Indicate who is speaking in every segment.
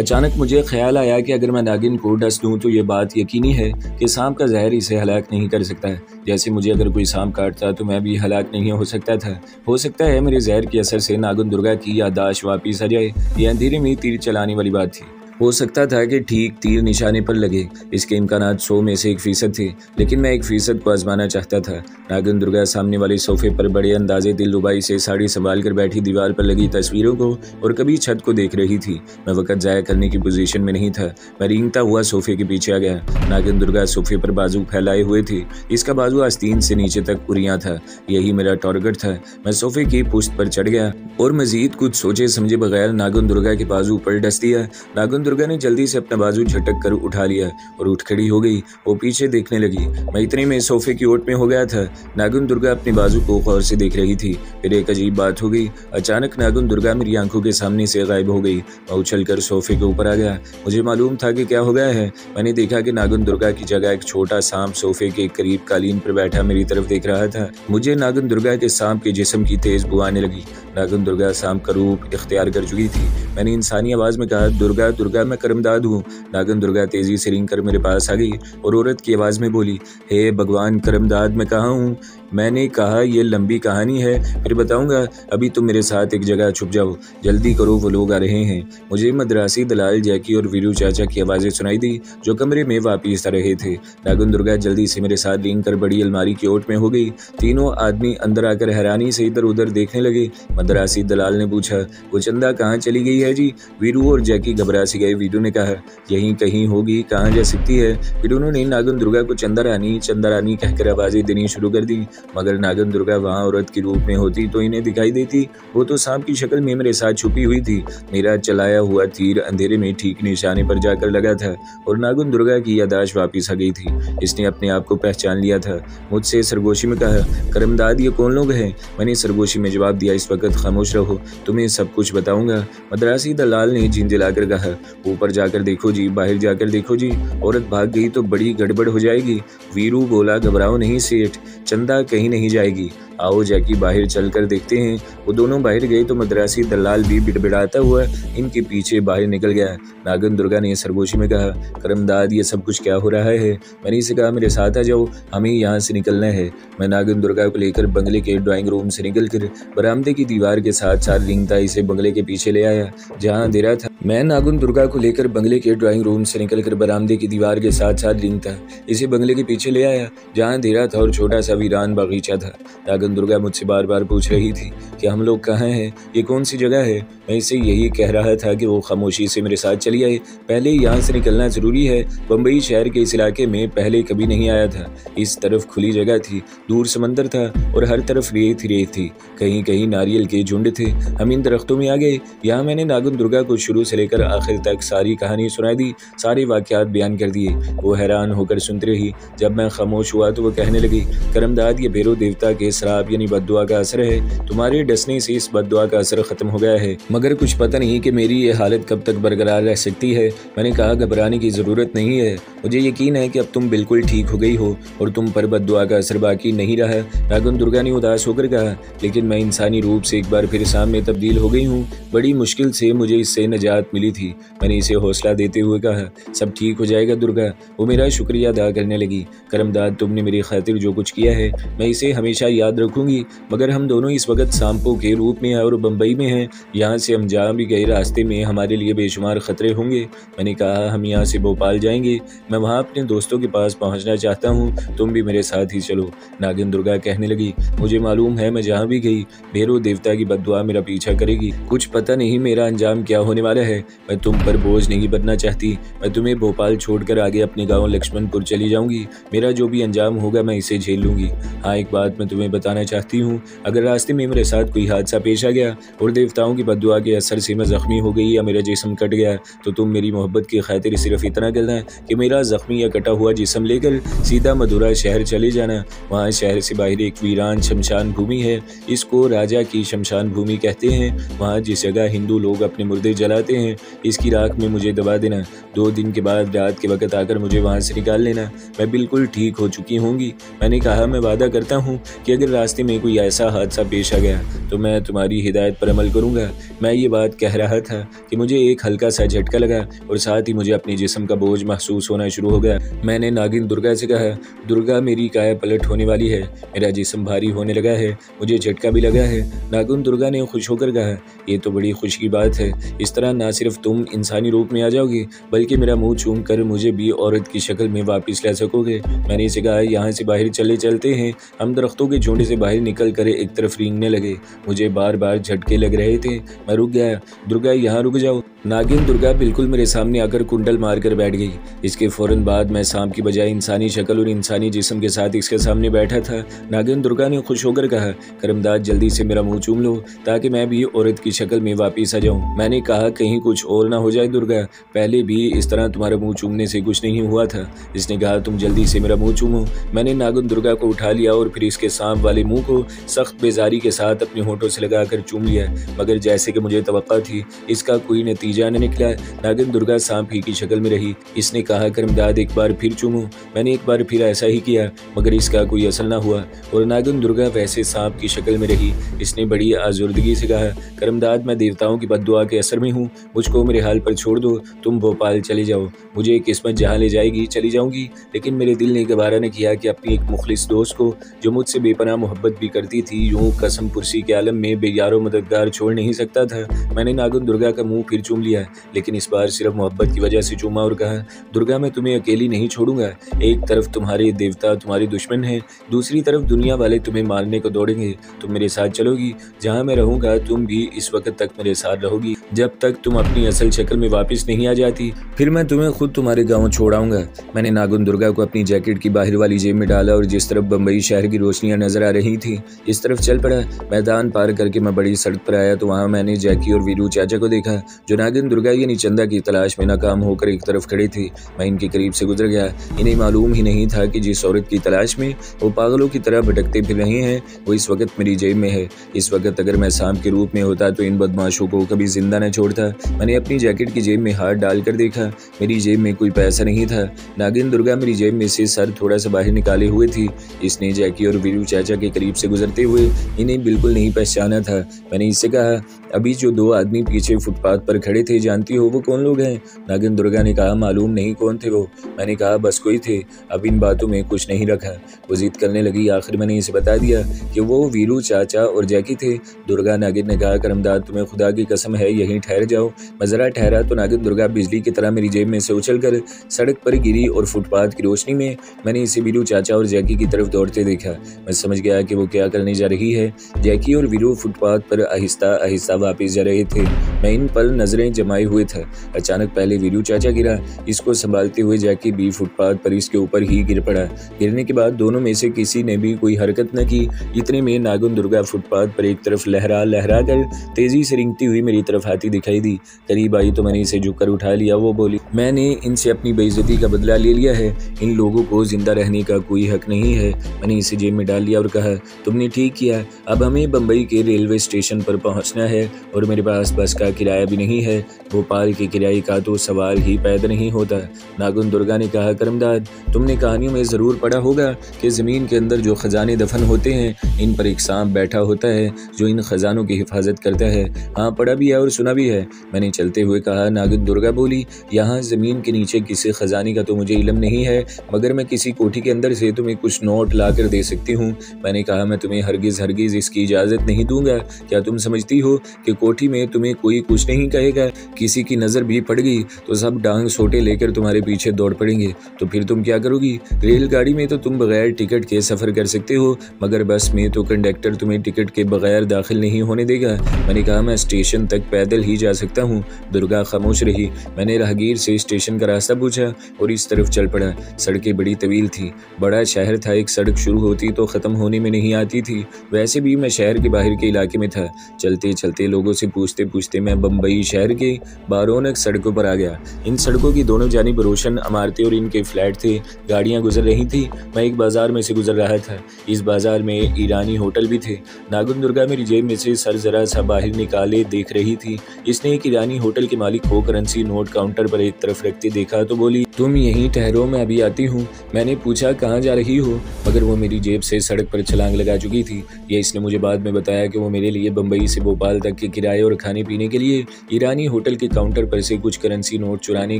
Speaker 1: अचानक मुझे ख्याल आया कि अगर मैं नागिन को डस दूं तो ये बात यकीनी है कि सांप का जहर इसे हलाक नहीं कर सकता है। जैसे मुझे अगर कोई सांप काटता तो मैं भी हलाक नहीं हो सकता था। हो सकता है मेरे जहर के असर से नागिन दुर्गा की याददाश्त वापिस आ जाए। ये अंधेरे में तीर चलाने वाली बात थी। हो सकता था कि ठीक तीर निशाने पर लगे। इसके इम्कानात 100 में से 1% थे, लेकिन मैं 1% को आजमाना चाहता था। नागिन दुर्गा सामने वाले सोफे पर बड़े अंदाजे दिलरुबाई से साड़ी संभाल कर बैठी दीवार पर लगी तस्वीरों को और कभी छत को देख रही थी। मैं वक्त जाया करने की पोजीशन में नहीं था। मैं रेंगता हुआ सोफे के पीछे आ गया। नागिन दुर्गा सोफे पर बाजू फैलाए हुए थी। इसका बाजू आस्तीन से नीचे तक उरिया था। यही मेरा टारगेट था। मैं सोफे की पुश्त पर चढ़ गया और मजीद कुछ सोचे समझे बगैर नागिन दुर्गा के बाजू पर डस दिया। नागिन दुर्गा ने जल्दी से अपना बाजू झटक कर उठा लिया और उठ खड़ी हो गई। वो पीछे देखने लगी। मैं इतने में सोफे की ओट में हो गया था। नागिन दुर्गा अपने बाजू को गौर से देख रही थी। फिर एक अजीब बात हो गई। अचानक नागिन दुर्गा मेरी आंखों के सामने से गायब हो गई। मैं उछलकर सोफे के ऊपर आ गया। मुझे मालूम था कि क्या हो गया है। मैंने देखा कि नागिन दुर्गा की जगह एक छोटा सांप सोफे के करीब कालीन पर बैठा मेरी तरफ देख रहा था। मुझे नागिन दुर्गा के सांप के जिस्म की तेज बू आने लगी। नागिन दुर्गा सांप का रूप इख्तियार कर चुकी थी। मैंने इंसानी आवाज में कहा, दुर्गा दुर्गा मैं करमदाद हूँ। नागिन दुर्गा तेजी से रेंग कर मेरे पास आ गई और औरत की आवाज में बोली, हे भगवान करमदाद मैं कहाँ हूँ। मैंने कहा, यह लंबी कहानी है, फिर बताऊंगा। अभी तुम मेरे साथ एक जगह छुप जाओ, जल्दी करो, वो लोग आ रहे हैं। मुझे मद्रासी दलाल जैकी और वीरू चाचा की आवाज़ें सुनाई दी जो कमरे में वापिस आ रहे थे। नागिन दुर्गा जल्दी से मेरे साथ रेंग कर बड़ी अलमारी की ओट में हो गई। तीनों आदमी अंदर आकर हैरानी से इधर उधर देखने लगे। मद्रासी दलाल ने पूछा, वो चंदा कहाँ चली गई है जी। वीरू और जैकी घबरा सी गए। वीरू ने कहा, यहीं कहीं होगी, कहाँ जा सकती है। फिर उन्होंने नागिन दुर्गा को चंदा रानी कहकर आवाज़ें देनी शुरू कर दी। मगर नागिन दुर्गा वहाँ औरत के रूप में होती तो इन्हें दिखाई देती। वो तो सांप की शक्ल में मेरे साथ छुपी हुई थी। मेरा चलाया हुआ तीर अंधेरे में ठीक निशाने पर जाकर लगा था और नागिन दुर्गा की याददाश्त वापिस आ गई थी। इसने अपने आप को पहचान लिया था। मुझसे सरगोशी में कहा, करमदाद ये कौन लोग हैं। मैंने सरगोशी में जवाब दिया, इस वक्त खामोश रहो, तुम्हें सब कुछ बताऊंगा। मद्रासी दलाल ने झिंझिलाकर कहा, ऊपर जाकर देखो जी, बाहर जाकर देखो जी। औरत भाग गई तो बड़ी गड़बड़ हो जाएगी। वीरू बोला, घबराओ नहीं सेठ, चंदा कहीं नहीं जाएगी। आओ जैकी बाहर चलकर देखते हैं। वो दोनों बाहर गए तो मद्रासी दलाल भी बिड़बिड़ाता हुआ इनके पीछे बाहर निकल गया। नागिन दुर्गा ने सरगोशी में कहा, करमदाद ये सब कुछ क्या हो रहा है। मैंने इसे कहा, मेरे साथ आ जाओ, हमें यहाँ से निकलना है। मैं नागिन दुर्गा को लेकर बंगले के ड्राइंग रूम से निकलकर बरामदे की दीवार के साथ साथ रेंगता इसे बंगले के पीछे ले आया जहाँ अंधेरा था। मैं नागिन दुर्गा को लेकर बंगले के ड्राइंग रूम से निकलकर बरामदे की दीवार के साथ साथ रेंगता इसे बंगले के पीछे ले आया जहाँ अंधेरा था और छोटा सा वीरान बागीचा था। नागिन दुर्गा मुझसे बार बार पूछ रही थी कि हम लोग कहाँ हैं, ये कौन सी जगह है। मैं इसे यही कह रहा था कि वो खामोशी से मेरे साथ चली आए। पहले यहाँ से निकलना जरूरी है। बम्बई शहर के इस इलाके में पहले कभी नहीं आया था। इस तरफ खुली जगह थी, दूर समंदर था और हर तरफ रेत ही रेत थी। कहीं कहीं नारियल के झुंड थे। हम इन दरख्तों में आ गए। यहाँ मैंने नागिन दुर्गा को शुरू से लेकर आखिर तक सारी कहानी सुना दी, सारे वाकयात बयान कर दिए। वो हैरान होकर सुनती रही। जब मैं खामोश हुआ तो वो कहने लगी, करमदाद ये भैरव देवता के श्राप यानी बद्दुआ का असर है। तुम्हारे डसने से इस बद्दुआ का असर खत्म हो गया है, मगर कुछ पता नहीं कि मेरी ये हालत कब तक बरकरार रह सकती है। मैंने कहा, घबराने की जरूरत नहीं है, मुझे यकीन है कि अब तुम बिल्कुल ठीक हो गई हो और तुम पर बद्दुआ का असर बाकी नहीं रहा। नागिन दुर्गा ने उदास होकर कहा, लेकिन मैं इंसानी रूप से एक बार फिर सांप में तब्दील हो गई हूँ। बड़ी मुश्किल से मुझे इससे निजात मिली थी। मैंने इसे हौसला देते हुए कहा, सब ठीक हो जाएगा दुर्गा। वो मेरा शुक्रिया अदा करने लगी। करमदाद तुमने मेरी खातिर जो कुछ किया है मैं इसे हमेशा याद रखूंगी। मगर हम दोनों इस वक्त सांपों के रूप में और बम्बई में हैं। यहाँ से हम जहाँ भी गए रास्ते में हमारे लिए बेशुमार खतरे होंगे। मैंने कहा, हम यहाँ से भोपाल जाएंगे। मैं वहाँ अपने दोस्तों के पास पहुँचना चाहता हूँ, तुम भी मेरे साथ ही चलो। नागिन दुर्गा कहने लगी, मुझे मालूम है मैं जहाँ भी गई भैरव देवता की बद्दुआ मेरा पीछा करेगी। कुछ पता नहीं मेरा अंजाम क्या होने वाला है। मैं तुम पर बोझ नहीं बनना चाहती। मैं तुम्हें भोपाल छोड़कर आगे अपने गाँव लक्ष्मणपुर चली जाऊँगी। मेरा जो भी अंजाम होगा मैं इसे झेल लूँगी। हाँ, एक बात मैं तुम्हें बताना चाहती हूँ, अगर रास्ते में मेरे साथ कोई हादसा पेश आ गया और देवताओं की बद्दुआ के असर से मैं जख्मी हो गई या मेरा जिस्म कट गया तो तुम मेरी मोहब्बत की खातिर सिर्फ इतना करना कि मेरा जख्मी या कटा हुआ जिस्म लेकर सीधा मदुरा शहर चले जाना। वहाँ शहर से बाहर एक वीरान शमशान भूमि है, इसको राजा की शमशान भूमि कहते हैं। वहाँ जिस जगह हिंदू लोग अपने मुर्दे जलाते हैं, इसकी राख में मुझे दबा देना। 2 दिन के बाद रात के वक्त आकर मुझे वहाँ से निकाल लेना। मैं बिल्कुल ठीक हो चुकी होंगी। मैंने कहा, मैं वादा करता हूँ कि अगर रास्ते में कोई ऐसा हादसा पेश आ गया तो मैं तुम्हारी हिदायत पर अमल करूँगा। मैं ये बात कह रहा था कि मुझे एक हल्का सा झटका लगा और साथ ही मुझे अपने जिस्म का बोझ महसूस होना शुरू हो गया। मैंने नागिन दुर्गा से कहा, दुर्गा मेरी काया पलट होने वाली है, मेरा जिस्म भारी होने लगा है, मुझे झटका भी लगा है। नागिन दुर्गा ने खुश होकर कहा, ये तो बड़ी खुशी की बात है, इस तरह ना सिर्फ तुम इंसानी रूप में आ जाओगी बल्कि मेरा मुंह चूम कर मुझे भी औरत की शक्ल में वापस ला सकोगे। मैंने इसे कहा, यहाँ से बाहर चलते हैं। हम दरख्तों के झुंड से बाहर निकल कर एक तरफ रेंगने लगे। मुझे बार बार झटके लग रहे थे। मैं रुक गया। दुर्गा यहाँ रुक जाओ। नागिन दुर्गा बिल्कुल मेरे सामने आकर कुंडल मारकर बैठ गई। इसके फौरन बाद मैं सांप की बजाय इंसानी शक्ल और इंसानी जिस्म के साथ इसके सामने बैठा था। नागिन दुर्गा ने खुश होकर कहा, करमदाद जल्दी से मेरा मुंह चूम लो ताकि मैं भी औरत की शक्ल में वापिस आ जाऊं। मैंने कहा, कहीं कुछ और ना हो जाए दुर्गा, पहले भी इस तरह तुम्हारा मुंह चूमने से कुछ नहीं हुआ था। इसने कहा, तुम जल्दी से मेरा मुंह चूमो। मैंने नागिन दुर्गा को उठा लिया और फिर इसके सांप वाले मुंह को सख्त बेजारी के साथ अपने होठों से लगाकर चूम लिया, मगर जैसे कि मुझे तवक्का थी इसका कोई नतीजा न निकला। नागिन दुर्गा सांप ही की शक्ल में रही। इसने कहा, करमदाद एक बार फिर चूमो। मैंने एक बार फिर ऐसा ही किया, मगर इसका कोई असर न हुआ और नागिन दुर्गा वैसे सांप की शक्ल में रही। इसने बड़ी आजुर्दगी से कहा, करमदाद मैं देवताओं की बद्दुआ के असर में हूँ, मुझको मेरे हाल पर छोड़ दो, तुम भोपाल चले जाओ। मुझे किस्मत जहाँ ले जाएगी चली जाऊंगी, लेकिन मेरे दिल ने गवारा न किया कि अपनी एक मुखलिस दोस्त को जो मुझसे बेपनाह मोहब्बत भी करती थी यूं कसम पुरसी के आलम में बेयारो मददगार छोड़ नहीं सकता था। मैंने नागिन दुर्गा का मुंह फिर चूम लिया, लेकिन इस बार सिर्फ मोहब्बत की वजह से चूमा और कहा, दुर्गा मैं तुम्हें अकेली नहीं छोड़ूंगा। एक तरफ तुम्हारे देवता तुम्हारे दुश्मन हैं, दूसरी तरफ दुनिया वाले तुम्हें मारने को दौड़ेंगे। तुम मेरे साथ चलोगी, जहाँ मैं रहूंगा तुम भी इस वक्त तक मेरे साथ रहोगी, जब तक तुम अपनी असल शक्ल में वापस नहीं आ जाती, फिर मैं तुम्हें खुद तुम्हारे गाँव छोड़ाऊंगा। मैंने नागिन दुर्गा को अपनी जैकेट की बाहर वाली जेब में डाला और जिस तरफ बम्बई शहर की रोशनियां नजर आ रही थी इस तरफ चल पड़ा। मैदान पार करके मैं बड़ी सड़क पर आया तो वहाँ मैंने जैकी और वीरू चाचा को देखा जो नागिन दुर्गा यानी चंदा की तलाश में नाकाम होकर एक तरफ खड़े थे। मैं इनके करीब से गुजर गया। इन्हें मालूम ही नहीं था कि जिस औरत की तलाश में वो पागलों की तरह भटकते फिर रहे हैं वो इस वक्त मेरी जेब में है। इस वक्त अगर मैं सांप के रूप में होता तो इन बदमाशों को कभी जिंदा न छोड़ता। मैंने अपनी जैकेट की जेब में हाथ डालकर देखा, मेरी जेब में कोई पैसा नहीं था। नागिन दुर्गा मेरी जेब में से सर थोड़ा सा बाहर निकाले हुए थी। इसने जैकी और वीरू चाचा के करीब से गुजरते हुए इन्हें बिल्कुल नहीं पहचाना था। मैंने इससे कहा, अभी जो दो आदमी पीछे फुटपाथ पर खड़े थे जानती हो वो कौन लोग हैं? नागिन दुर्गा ने कहा, मालूम नहीं कौन थे वो। मैंने कहा, बस कोई थे, अब इन बातों में कुछ नहीं रखा। वो जिद करने लगी। आखिर मैंने इसे बता दिया कि वो वीरू चाचा और जैकी थे। दुर्गा नागिन ने कहा, करमदाद तुम्हें खुदा की कसम है यहीं ठहर जाओ। मैं जरा ठहरा तो नागिन दुर्गा बिजली की तरह मेरी जेब में से उछलकर सड़क पर गिरी और फुटपाथ की रोशनी में मैंने इसे वीरू चाचा और जैकी की तरफ दौड़ते देखा। मैं समझ गया कि वो क्या करने जा रही है। जैकी और वीरू फुटपाथ पर आहिस्ता आहिस्ता वापस जा रहे थे। मैं इन पर नजरें जमाए हुए था। अचानक पहले वीरू चाचा गिरा, इसको संभालते हुए जैकी भी फुटपाथ पर इसके ऊपर ही गिर पड़ा। गिरने के बाद दोनों में से किसी ने भी कोई हरकत न की। इतने में नागिन दुर्गा फुटपाथ पर एक तरफ लहरा लहरा कर तेजी से रेंगती हुई मेरी तरफ आती दिखाई दी। करीब आई तो मैंने इसे झुककर उठा लिया। वो बोली, मैंने इनसे अपनी बेइज्जती का बदला ले लिया है, इन लोगों को जिंदा रहने का कोई हक नहीं है। मैंने इसे जेब में डाल लिया और कहा, तुमने ठीक किया, अब हमें बम्बई के रेलवे स्टेशन पर पहुंचना है और मेरे पास बस का किराया भी नहीं है। भोपाल के किराए का तो सवाल ही पैदा नहीं होता। नागिन दुर्गा ने कहा, करमदाद तुमने कहानियों में ज़रूर पढ़ा होगा कि ज़मीन के अंदर जो ख़जाने दफन होते हैं इन पर एक सांप बैठा होता है जो इन ख़जानों की हिफाजत करता है। हाँ, पढ़ा भी है और सुना भी है, मैंने चलते हुए कहा। नागिन दुर्गा बोली, यहाँ ज़मीन के नीचे किसी ख़जाने का तो मुझे इल्म नहीं है, मगर मैं किसी कोठी के अंदर से तुम्हें कुछ नोट ला कर दे सकती हूँ। मैंने कहा, मैं तुम्हें हरगिज़ हरगिज़ इसकी इजाज़त नहीं दूंगा। क्या तुम समझती हो कि कोठी में तुम्हें कोई कुछ नहीं कहेगा? किसी की नज़र भी पड़ गई तो सब डांग सोटे लेकर तुम्हारे पीछे दौड़ पड़ेंगे, तो फिर तुम क्या करोगी? रेलगाड़ी में तो तुम बगैर टिकट के सफ़र कर सकते हो, मगर बस में तो कंडक्टर तुम्हें टिकट के बगैर दाखिल नहीं होने देगा। मैंने कहा, मैं स्टेशन तक पैदल ही जा सकता हूँ। दुर्गा खामोश रही। मैंने राहगीर से स्टेशन का रास्ता पूछा और इस तरफ चल पड़ा। सड़कें बड़ी तवील थी, बड़ा शहर था, एक सड़क शुरू होती तो ख़त्म होने में नहीं आती थी। वैसे भी मैं शहर के बाहर के इलाके में था। चलते चलते लोगों से पूछते पूछते मैं बम्बई शहर के बारौनक सड़कों पर आ गया। इन सड़कों की दोनों जानिब रोशन इमारतें और इनके फ्लैट थे। गाड़ियां गुजर रही थी। मैं एक बाजार में से गुजर रहा था। इस बाजार में ईरानी होटल भी थे। नागन दुर्गा मेरी जेब में से सर जरा सा बाहर निकाले देख रही थी। इसने एक ईरानी होटल के मालिक को करेंसी नोट काउंटर पर एक तरफ रखते देखा तो बोली, तुम यहीं ठहरो, मैं अभी आती हूँ। मैंने पूछा कहाँ जा रही हो, मगर वो मेरी जेब से सड़क पर छलांग लगा चुकी थी। ये इसने मुझे बाद में बताया कि वो मेरे लिए बम्बई से भोपाल तक के किराए और खाने पीने के लिए ईरानी होटल के काउंटर पर से कुछ करेंसी नोट चुराने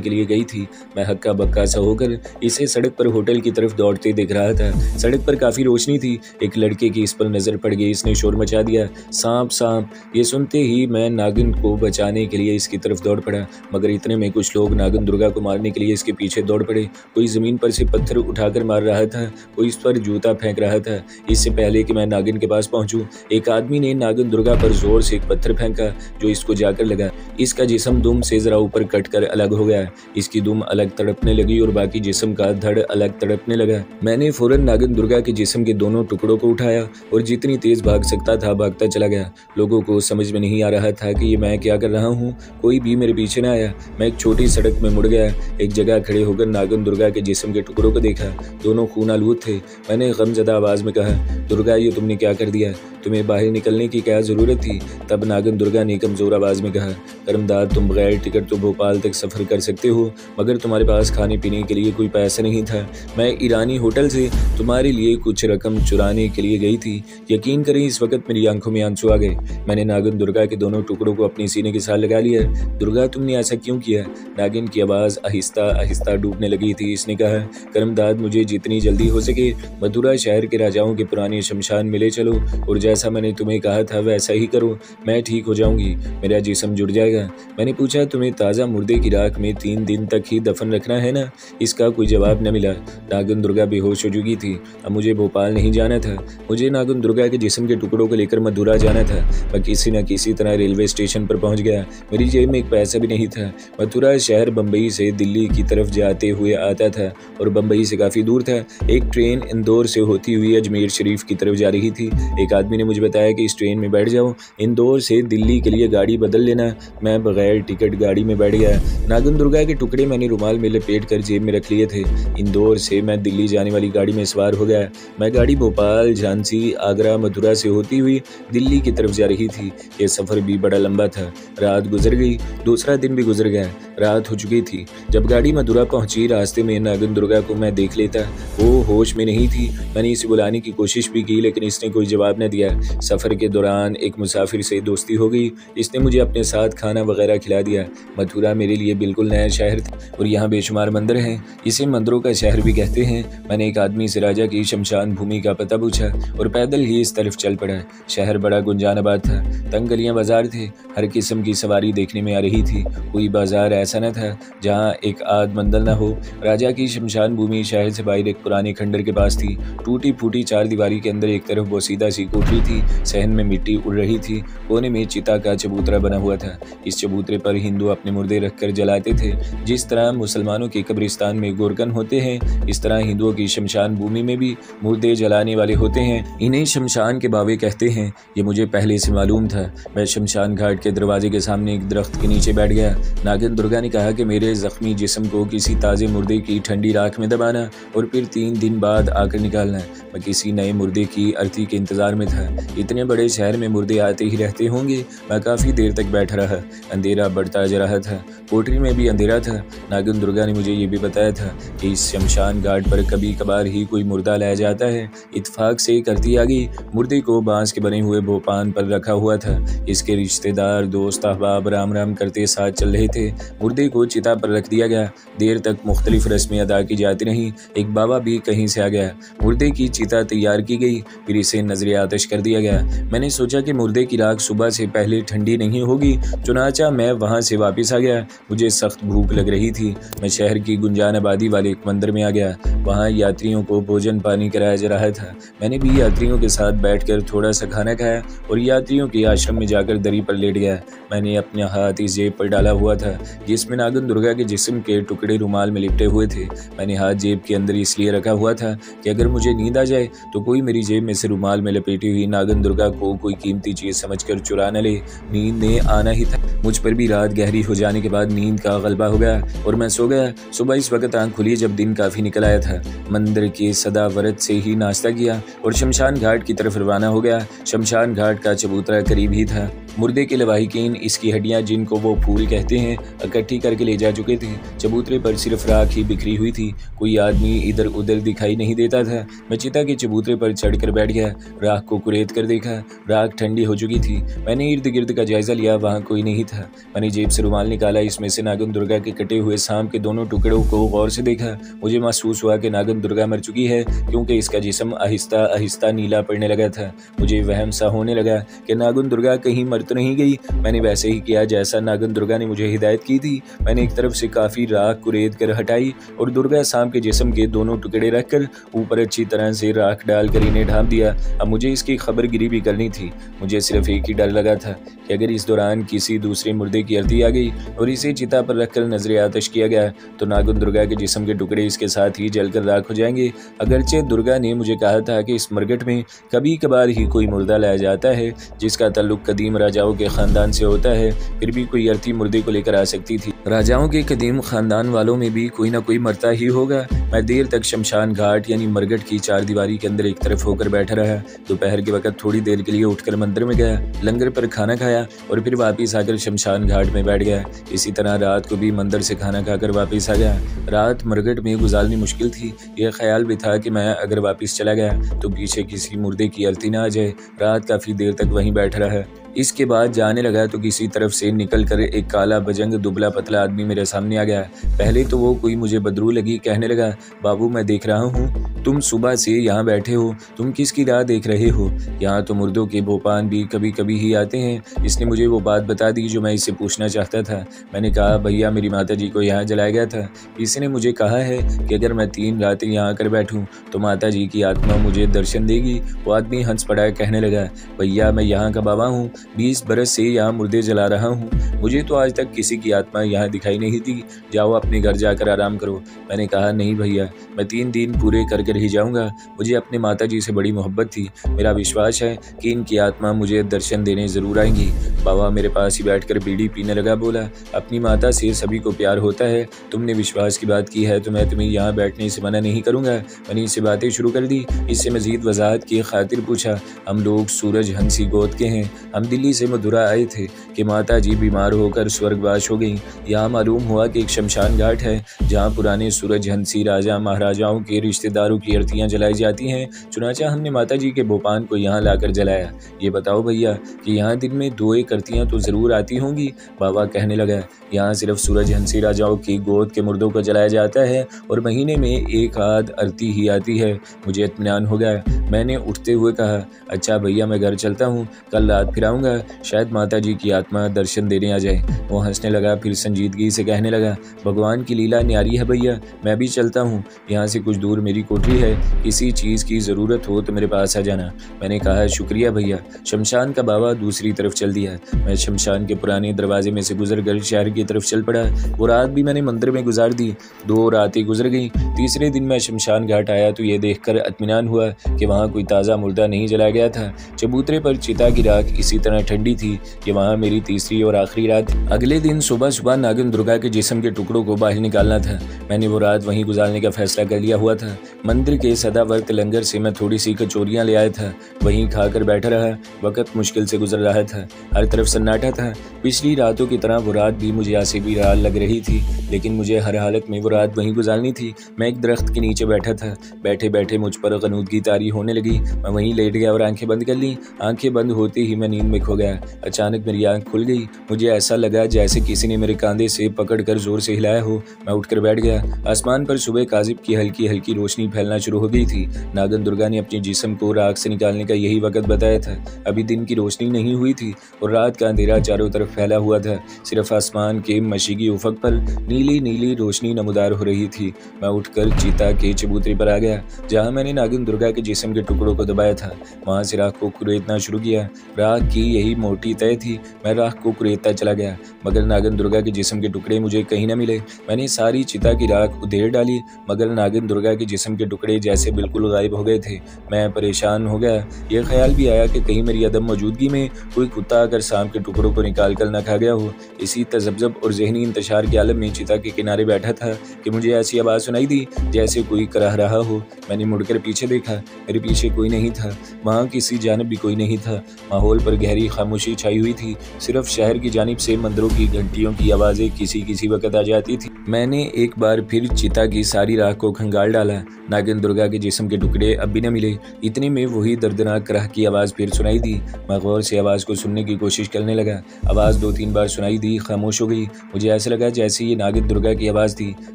Speaker 1: के लिए गई थी। मैं हक्का बक्का सा होकर इसे सड़क पर होटल की तरफ दौड़ते देख रहा था। सड़क पर काफी रोशनी थी। एक लड़के की इस पर नजर पड़ गई। इसने शोर मचा दिया, सांप सांप। ये सुनते ही मैं नागिन को बचाने के लिए इसकी तरफ दौड़ पड़ा, मगर इतने में कुछ लोग नागन दुर्गा को मारने के लिए इसके पीछे दौड़ पड़े। कोई जमीन पर से पत्थर उठाकर मार रहा था, कोई इस पर जूता फेंक रहा था। इससे पहले कि मैं नागिन के पास पहुंचूं, एक आदमी ने नागन दुर्गा पर जोर से एक पत्थर फेंका जो इसको जाकर लगा। इसका जिस्म दुम से जरा ऊपर कटकर अलग हो गया। इसकी दुम अलग तड़पने लगी और बाकी जिस्म का धड़ अलग तड़पने लगा। मैंने फौरन नागन दुर्गा के जिस्म के दोनों टुकड़ों को उठाया और जितनी तेज भाग सकता था भागता चला गया। लोगों को समझ में नहीं आ रहा था कि ये मैं क्या कर रहा हूँ। कोई भी मेरे पीछे न आया। मैं एक छोटी सड़क में मुड़ गया। एक जगह खड़े होकर नागन दुर्गा के जिस्म के टुकड़ों को देखा। दोनों खून आलूद थे। मैंने गमज़दा आवाज में कहा, दुर्गा ये तुमने क्या कर दिया? तुम्हें बाहर निकलने की क्या जरूरत थी? तब नागन दुर्गा ने कमजोर आवाज में कहा, करमदाद तुम बगैर टिकट तो भोपाल तक सफर कर सकते हो, मगर तुम्हारे पास खाने पीने के लिए कोई पैसा नहीं था। मैं ईरानी होटल से तुम्हारे लिए कुछ रकम चुराने के लिए गई थी। यकीन करें इस वक्त मेरी आंखों में आंसू आ गए। मैंने नागन दुर्गा के दोनों टुकड़ों को अपने सीने के साथ लगा लिया। दुर्गा तुमने ऐसा क्यों किया? नागिन की आवाज आहिस्ता आहिस्ता डूबने लगी थी। इसने कहा, करमदाद मुझे जितनी जल्दी हो सके मथुरा शहर के राजाओं के पुराने शमशान में ले चलो और जैसा मैंने तुम्हें कहा था वैसा ही करो। मैं ठीक हो जाऊंगी, मेरा जिस्म जुड़ जाएगा। मैंने पूछा, तुम्हें ताज़ा मुर्दे की राख में 3 दिन तक ही दफन रखना है ना? इसका कोई जवाब न मिला। नागन दुर्गा बेहोश हो चुकी थी। अब मुझे भोपाल नहीं जाना था। मुझे नागन दुर्गा के जिस्म के टुकड़ों को लेकर मथुरा जाना था। मैं किसी न किसी तरह रेलवे स्टेशन पर पहुंच गया। मेरी जेब में एक पैसा भी नहीं था। मथुरा शहर बम्बई से दिल्ली की तरफ जाते हुए आता था और बम्बई से काफ़ी दूर था। एक ट्रेन इंदौर से होती हुई अजमेर शरीफ की तरफ जा रही थी। एक आदमी ने मुझे बताया कि इस ट्रेन में बैठ जाओ, इंदौर से दिल्ली के लिए गाड़ी बदल लेना। मैं बगैर टिकट गाड़ी में बैठ गया। नागन दुर्गा के टुकड़े मैंने रुमाल में लपेट कर जेब में रख लिए थे। इंदौर से मैं दिल्ली जाने वाली गाड़ी में सवार हो गया। मैं गाड़ी भोपाल, झांसी, आगरा, मथुरा से होती हुई दिल्ली की तरफ जा रही थी। ये सफ़र भी बड़ा लंबा था। रात गुजर गई, दूसरा दिन भी गुजर गया। रात हो चुकी थी। जब गाड़ी मथुरा पहुंची, रास्ते में नागन दुर्गा को मैं देख लेता। वो होश में नहीं थी। मैंने इसे बुलाने की कोशिश भी की, लेकिन इसने कोई जवाब न दिया। सफ़र के दौरान एक मुसाफिर से दोस्ती हो गई। इसने मुझे अपने साथ खाना वगैरह खिला दिया। मथुरा मेरे लिए बिल्कुल नया शहर था और यहाँ बेशुमार मंदिर हैं। इसे मंदिरों का शहर भी कहते हैं। मैंने एक आदमी से राजा की शमशान भूमि का पता पूछा और पैदल ही इस तरफ चल पड़ा। शहर बड़ा गुंजानाबाद था। तंग गलियाँ बाजार थे। हर किस्म की सवारी देखने में आ रही थी। कोई बाजार ऐसा न था जहाँ एक आध मंदिर न हो। राजा की शमशान भूमि शहर से बाहर एक पुराने खंडर के पास थी। टूटी फूटी 4 दीवारी के अंदर एक तरफ बोसीदा सी कोठरी थी। सहन में मिट्टी उड़ रही थी। कोने में चिता का चबूतरा बना हुआ था। इस चबूतरे पर हिंदू अपने मुर्दे रखकर जलाते थे। जिस तरह मुसलमानों के कब्रिस्तान में गोरकन होते हैं, इस तरह हिंदुओं की शमशान भूमि में भी मुर्दे जलाने वाले होते हैं। इन्हें शमशान के बावे कहते हैं। ये मुझे पहले से मालूम था। मैं शमशान घाट के दरवाजे के सामने एक दरख्त के नीचे बैठ गया। नागन दुर्गा ने कहा कि मेरे जख्मी जिस्म को किसी ताज़े मुर्दे की ठंडी राख में दबाना और फिर 3 दिन बाद आकर निकालना। मैं किसी नए मुर्दे की अर्थी के इंतजार में था। इतने बड़े शहर में मुर्दे आते ही रहते होंगे। मैं काफ़ी देर तक बैठा रहा। अंधेरा बढ़ता जा रहा था। कोठरी में भी अंधेरा था। नागन दुर्गा ने मुझे ये भी बताया था कि इस शमशान घाट पर कभी कभार ही कोई मुर्दा लाया जाता है। इत्फाक से करती आ गई। मुर्दे को बांस के बने हुए भोपान पर रखा हुआ था। इसके रिश्तेदार, दोस्त, अहबाब राम राम करते साथ चल रहे थे। मुर्दे को चिता पर रख दिया गया। देर तक मुख्तलिफ रस्में अदा की जाती रहीं। एक बाबा भी कहीं से आ गया। मुर्दे की चिता तैयार की गई, फिर इसे नजरे आतिश कर दिया गया। मैंने सोचा कि मुर्दे की राख सुबह से पहले ठंडी नहीं होगी। चुनाचा मैं वहां से वापस आ गया। मुझे सख्त भूख लग रही थी। मैं शहर की गुंजान आबादी वाले एक मंदिर में आ गया। वहाँ यात्रियों को भोजन पानी कराया जा रहा था। मैंने भी यात्रियों के साथ बैठकर थोड़ा सा खाना खाया और यात्रियों के आश्रम में जाकर दरी पर लेट गया। मैंने अपना हाथ इस जेब पर डाला हुआ था जिसमें नागन दुर्गा के जिस्म के टुकड़े रुमाल में लिपटे हुए थे। मैंने हाथ जेब के अंदर इसलिए रखा हुआ था कि अगर मुझे नींद आ जाए तो कोई मेरी जेब में से रुमाल में लपेटी हुई कभी नागन दुर्गा को कोई कीमती चीज समझकर चुरा न ले। नींद ने आना ही था। मुझ पर भी रात गहरी हो जाने के बाद नींद का गलबा हो गया और मैं सो गया। सुबह इस वक्त आंख खुली जब दिन काफी निकल आया था। मंदिर के सदाव्रत से ही नाश्ता किया और शमशान घाट की तरफ रवाना हो गया। शमशान घाट का चबूतरा करीब ही था। मुर्दे के लवाहिकीन इसकी हड्डियां, जिनको वो फूल कहते हैं, इकट्ठी करके ले जा चुके थे। चबूतरे पर सिर्फ राख ही बिखरी हुई थी। कोई आदमी इधर उधर दिखाई नहीं देता था। मैं चिता के चबूतरे पर चढ़कर बैठ गया। राख को कुरेद कर देखा। राख ठंडी हो चुकी थी। मैंने इर्द गिर्द का जायजा लिया, वहाँ कोई नहीं था। मैंने जेब से रुमाल निकाला, इसमें से नागन दुर्गा के कटे हुए सांप के दोनों टुकड़ों को गौर से देखा। मुझे महसूस हुआ कि नागन दुर्गा मर चुकी है, क्योंकि इसका जिस्म आहिस्ता आहिस्ता नीला पड़ने लगा था। मुझे वहम सा होने लगा कि नागन दुर्गा कहीं मर तो नहीं गई। मैंने वैसे ही किया जैसा नागन दुर्गा ने मुझे हिदायत की थी। मैंने एक तरफ से काफी राख कुरेद कर हटाई और दुर्गा सांप के जिस्म के दोनों टुकड़े रखकर ऊपर अच्छी तरह से राख डालकर इन्हें ढांप दिया। अब मुझे इसकी खबरगिरी भी करनी थी। मुझे सिर्फ एक ही डर लगा था कि अगर इस दौरान किसी दूसरे मुर्दे की अर्थी आ गई और इसे चिता पर रखकर नजर आतश किया गया तो नागन दुर्गा के जिस्म के टुकड़े इसके साथ ही जलकर राख हो जाएंगे। अगरचे दुर्गा ने मुझे कहा था कि इस मरगट में कभी कभार ही कोई मुर्दा लाया जाता है जिसका ताल्लुक कदीम राजाओं के खानदान से होता है, फिर भी कोई अर्थी मुर्दे को लेकर आ सकती थी। राजाओं के कदीम खानदान वालों में भी कोई ना कोई मरता ही होगा। मैं देर तक शमशान घाट यानी मरगट की चारदीवारी के अंदर एक तरफ होकर बैठा रहा। दोपहर के वक्त थोड़ी देर के लिए उठकर मंदिर में गया, लंगर पर खाना खाया और फिर वापिस आकर शमशान घाट में बैठ गया। इसी तरह रात को भी मंदिर से खाना खाकर वापिस आ गया। रात मरगट में गुजारनी मुश्किल थी। यह ख्याल भी था कि मैं अगर वापिस चला गया तो पीछे किसी मुर्दे की अर्थी ना आ जाए। रात काफी देर तक वहीं बैठा रहा। इसके बाद जाने लगा तो किसी तरफ से निकलकर एक काला बजंग दुबला पतला आदमी मेरे सामने आ गया। पहले तो वो कोई मुझे बदरू लगी। कहने लगा, बाबू मैं देख रहा हूँ तुम सुबह से यहाँ बैठे हो, तुम किसकी राह देख रहे हो? यहाँ तो मुर्दों के भोपान भी कभी कभी ही आते हैं। इसने मुझे वो बात बता दी जो मैं इससे पूछना चाहता था। मैंने कहा, भैया मेरी माता जी को यहाँ जलाया गया था। इसने मुझे कहा है कि अगर मैं 3 रातें यहाँ आकर बैठूँ तो माता जी की आत्मा मुझे दर्शन देगी। वो आदमी हंस पड़ा, कहने लगा, भैया मैं यहाँ का बाबा हूँ, 20 बरस से यहाँ मुर्दे जला रहा हूँ। मुझे तो आज तक किसी की आत्मा यहाँ दिखाई नहीं दी। जाओ अपने घर जाकर आराम करो। मैंने कहा, नहीं भैया मैं 3 दिन पूरे करके ही जाऊँगा। मुझे अपने माता जी से बड़ी मोहब्बत थी। मेरा विश्वास है कि इनकी आत्मा मुझे दर्शन देने ज़रूर आएंगी। बाबा मेरे पास ही बैठकर बीड़ी पीने लगा। बोला, अपनी माता से सभी को प्यार होता है। तुमने विश्वास की बात की है तो मैं तुम्हें यहाँ बैठने से मना नहीं करूँगा। मैंने इससे बातें शुरू कर दी। इससे मज़ीद वजाहत की खातिर पूछा, हम लोग सूरज हंसी गोद के हैं। हम दिल्ली से मथुरा आए थे कि माता जी बीमार होकर स्वर्गवास हो गई। यहाँ मालूम हुआ कि एक शमशान घाट है जहाँ पुराने सूरज हंसी राजा महाराजाओं के रिश्तेदारों की अर्थियाँ जलाई जाती हैं। चुनाचा हमने माता जी के भोपान को यहाँ लाकर जलाया। ये बताओ भैया कि यहाँ दिन में 2-1 अर्थियाँ तो ज़रूर आती होंगी। बाबा कहने लगा, यहाँ सिर्फ सूरज हंसी राजाओं की गोद के मुर्दों को जलाया जाता है और महीने में 1 आध अर्थी ही आती है। मुझे इत्मीनान हो गया। मैंने उठते हुए कहा, अच्छा भैया मैं घर चलता हूँ, कल रात फिर आऊँगा, शायद माता जी की आत्मा दर्शन देने आ जाए। वो हंसने लगा, फिर संजीदगी से कहने लगा, भगवान की लीला न्यारी है भैया, मैं भी चलता हूँ। यहाँ से कुछ दूर मेरी कोठरी है, किसी चीज़ की ज़रूरत हो तो मेरे पास आ जाना। मैंने कहा, शुक्रिया भैया। शमशान का बाबा दूसरी तरफ चल दिया। मैं शमशान के पुराने दरवाजे में से गुजर कर शहर की तरफ चल पड़ा। वो रात भी मैंने मंदिर में गुजार दी। 2 रातें गुजर गई। तीसरे दिन मैं शमशान घाट आया तो ये देखकर इत्मीनान हुआ कि वहाँ कोई ताज़ा मुर्दा नहीं जलाया गया था। चबूतरे पर चिता की राख इसी तरह ठंडी थी कि वहाँ मेरी तीसरी और आखिरी रात। अगले दिन सुबह सुबह नागिन दुर्गा के जिस्म के टुकड़ों को बाहर निकालना था। मैंने वो रात वहीं गुजारने का फैसला कर लिया हुआ था। मंदिर के सदावर्त लंगर से मैं थोड़ी सी कचौरियाँ ले आया था। वहीं खाकर बैठा रहा। वक्त मुश्किल से गुजर रहा था। हर तरफ सन्नाटा था। पिछली रातों की तरह वो रात भी मुझे ऐसे भी रात लग रही थी, लेकिन मुझे हर हालत में वो रात वहीं गुजारनी थी। मैं एक दरख्त के नीचे बैठा था। बैठे बैठे मुझ पर गनूदगी तारी होने लगी। मैं वहीं लेट गया और आंखें बंद कर ली। आंखें बंद होते ही मैं नींद में खो गया। अचानक मेरी आंख खुल गई। मुझे ऐसा लगा जैसे किसी ने मेरे कंधे से पकड़कर जोर से हिलाया हो। मैं उठकर बैठ गया। आसमान पर सुबह काजिब की हल्की हल्की रोशनी फैलना शुरू हो गई थी। नागन दुर्गा ने अपने जिस्म को राख से निकालने का यही वक्त बताया था। अभी दिन की रोशनी नहीं हुई थी और रात का अंधेरा चारों तरफ फैला हुआ था। सिर्फ आसमान के मशीकी उफक पर नीली नीली रोशनी नमूदार हो रही थी। मैं उठकर चीता के चबूतरे पर आ गया, जहाँ मैंने नागिन दुर्गा के जिस्म के टुकड़ों को दबाया था। वहाँ से राख को कुरेदना शुरू किया। राख की यही मोटी तय थी। मैं राख को कुरेदता चला गया, मगर नागिन दुर्गा के जिस्म के टुकड़े मुझे कहीं न मिले। मैंने सारी चिता की राख उधेड़ डाली, मगर नागिन दुर्गा के जिस्म के टुकड़े जैसे बिल्कुल गायब हो गए थे। मैं परेशान हो गया। यह ख्याल भी आया कि कहीं मेरी अदम मौजूदगी में कोई कुत्ता आकर सांप के टुकड़ों को निकाल कर न खा गया हो। इसी तजब्जब और जहनी इंतशार के आलम में चिता के किनारे बैठा था कि मुझे ऐसी आवाज़ सुनाई दी जैसे कोई कराह रहा हो। मैंने मुड़कर पीछे देखा। मेरे पीछे कोई नहीं था। वहाँ किसी जानब भी कोई नहीं था। माहौल पर गहरी खामोशी छाई हुई थी। सिर्फ शहर की जानिब से मंदिरों की घंटियों की आवाज़ें किसी वक्त आ जाती थी। मैंने एक बार फिर चिता की सारी राख को खंगाल डाला। नागिन दुर्गा के जिस्म के टुकड़े अब भी न मिले। इतने में वही दर्दनाक कराह की आवाज़ फिर सुनाई दी। मैं गौर से आवाज़ को सुनने की कोशिश करने लगा। आवाज़ 2-3 बार सुनाई दी, खामोश हो गई। मुझे ऐसा लगा जैसे ये नागिन दुर्गा की आवाज़ थी।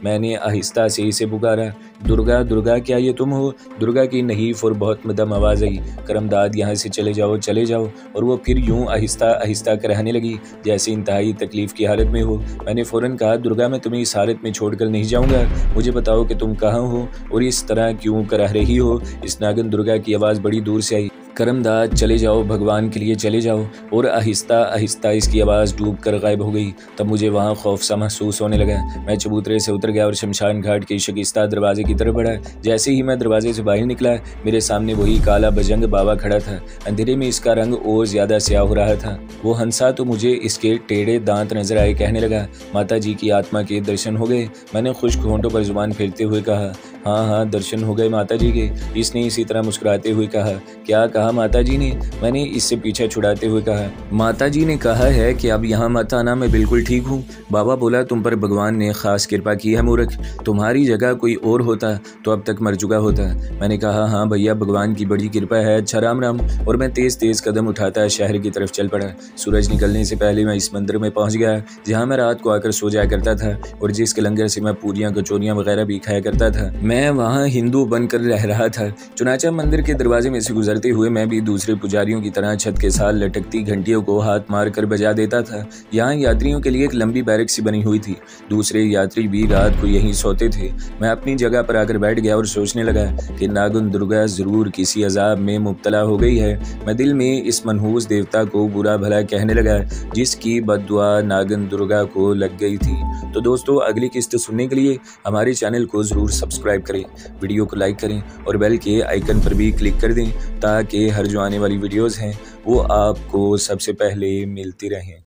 Speaker 1: मैंने आहिस्ता से इसे पुकारा, दुर्गा दुर्गा, क्या ये तुम हो? दुर्गा की नहीफ और बहुत मदम आवाज़ आई, करमदाद यहाँ से चले जाओ चले जाओ। और वो फिर यूं आहिस्ता आहिस्ता कराहने लगी जैसे इंतहाई तकलीफ़ की हालत में हो। मैंने फ़ौरन कहा, दुर्गा मैं तुम्हें इस हालत में छोड़कर नहीं जाऊँगा। मुझे बताओ कि तुम कहाँ हो और इस तरह क्यों कराह रही हो। इस नागिन दुर्गा की आवाज़ बड़ी दूर से आई, करमदाद चले जाओ, भगवान के लिए चले जाओ। और आहिस्ता आहिस्ता इसकी आवाज़ डूब कर गायब हो गई। तब मुझे वहाँ खौफ सा महसूस होने लगा। मैं चबूतरे से उतर गया और शमशान घाट के शकिस्ता दरवाजे की तरफ बढ़ा। जैसे ही मैं दरवाजे से बाहर निकला, मेरे सामने वही काला बजंग बाबा खड़ा था। अंधेरे में इसका रंग और ज़्यादा स्याह हो रहा था। वो हंसा तो मुझे इसके टेढ़े दांत नजर आए। कहने लगा, माता जी की आत्मा के दर्शन हो गए। मैंने खुश्क होंठों पर जुबान फेरते हुए कहा, हाँ हाँ, दर्शन हो गए माता जी के। इसने इसी तरह मुस्कुराते हुए कहा, क्या कहा माता जी ने? मैंने इससे पीछा छुड़ाते हुए कहा, माता जी ने कहा है कि अब यहाँ मत आना, मैं बिल्कुल ठीक हूँ। बाबा बोला, तुम पर भगवान ने खास कृपा की है मूर्ख, तुम्हारी जगह कोई और होता तो अब तक मर चुका होता। मैंने कहा, हाँ भैया, भगवान की बड़ी कृपा है, अच्छा राम राम। और मैं तेज़ तेज़ कदम उठाता शहर की तरफ चल पड़ा। सूरज निकलने से पहले मैं इस मंदिर में पहुँच गया जहाँ मैं रात को आकर सो जाया करता था और जिसके लंगर से मैं पूरियाँ कचौरियाँ वगैरह भी खाया करता था। मैं वहाँ हिंदू बनकर रह रहा था। चुनाचा मंदिर के दरवाजे में से गुजरते हुए मैं भी दूसरे पुजारियों की तरह छत के साथ लटकती घंटियों को हाथ मार कर बजा देता था। यहाँ यात्रियों के लिए एक लंबी बैरक सी बनी हुई थी। दूसरे यात्री भी रात को यहीं सोते थे। मैं अपनी जगह पर आकर बैठ गया और सोचने लगा कि नागिन दुर्गा जरूर किसी अजाब में मुब्तला हो गई है। मैं दिल में इस मनहूस देवता को बुरा भला कहने लगा जिसकी बद्दुआ नागिन दुर्गा को लग गई थी। तो दोस्तों, अगली किस्त सुनने के लिए हमारे चैनल को ज़रूर सब्सक्राइब करें, वीडियो को लाइक करें और बेल के आइकन पर भी क्लिक कर दें ताकि हर जो आने वाली वीडियोज़ हैं वो आपको सबसे पहले मिलती रहें।